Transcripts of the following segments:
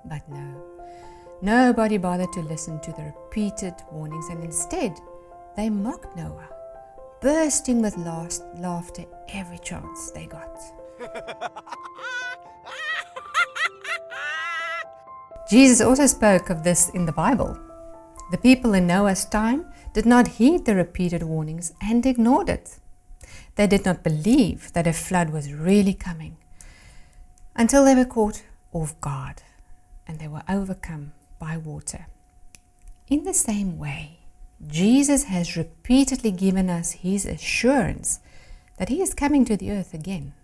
But no, nobody bothered to listen to the repeated warnings, and instead they mocked Noah, bursting with laughter every chance they got. Jesus also spoke of this in the Bible. The people in Noah's time did not heed the repeated warnings and ignored it. They did not believe that a flood was really coming until they were caught off guard and they were overcome by water. In the same way, Jesus has repeatedly given us his assurance that he is coming to the earth again,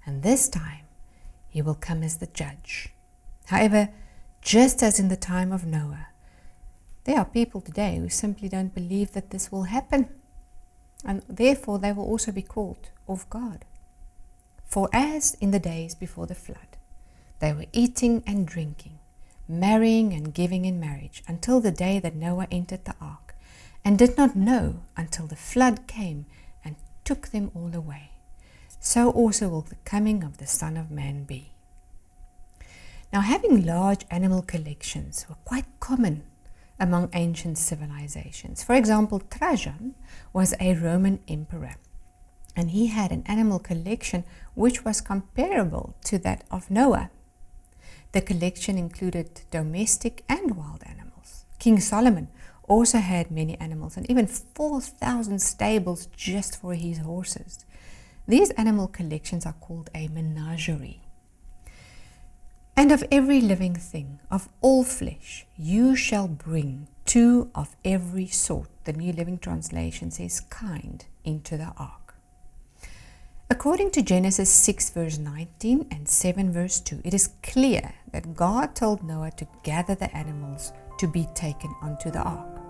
and this time he will come as the judge. However, just as in the time of Noah, there are people today who simply don't believe that this will happen, and therefore they will also be caught off guard. For as in the days before the flood, they were eating and drinking, marrying and giving in marriage, until the day that Noah entered the ark, and did not know until the flood came and took them all away, so also will the coming of the Son of Man be. Now, having large animal collections were quite common among ancient civilizations. For example, Trajan was a Roman emperor, and he had an animal collection which was comparable to that of Noah. The collection included domestic and wild animals. King Solomon also had many animals and even 4,000 stables just for his horses. These animal collections are called a menagerie. And of every living thing, of all flesh, you shall bring 2 of every sort, the New Living Translation says, kind, into the ark. According to Genesis 6 verse 19 and 7 verse 2, it is clear that God told Noah to gather the animals to be taken onto the ark.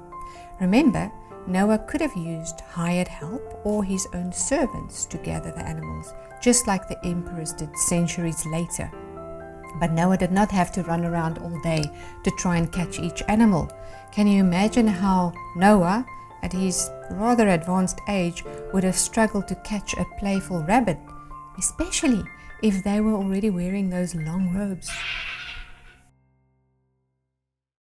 Remember, Noah could have used hired help or his own servants to gather the animals, just like the emperors did centuries later. But Noah did not have to run around all day to try and catch each animal. Can you imagine how Noah, at his rather advanced age, would have struggled to catch a playful rabbit, especially if they were already wearing those long robes?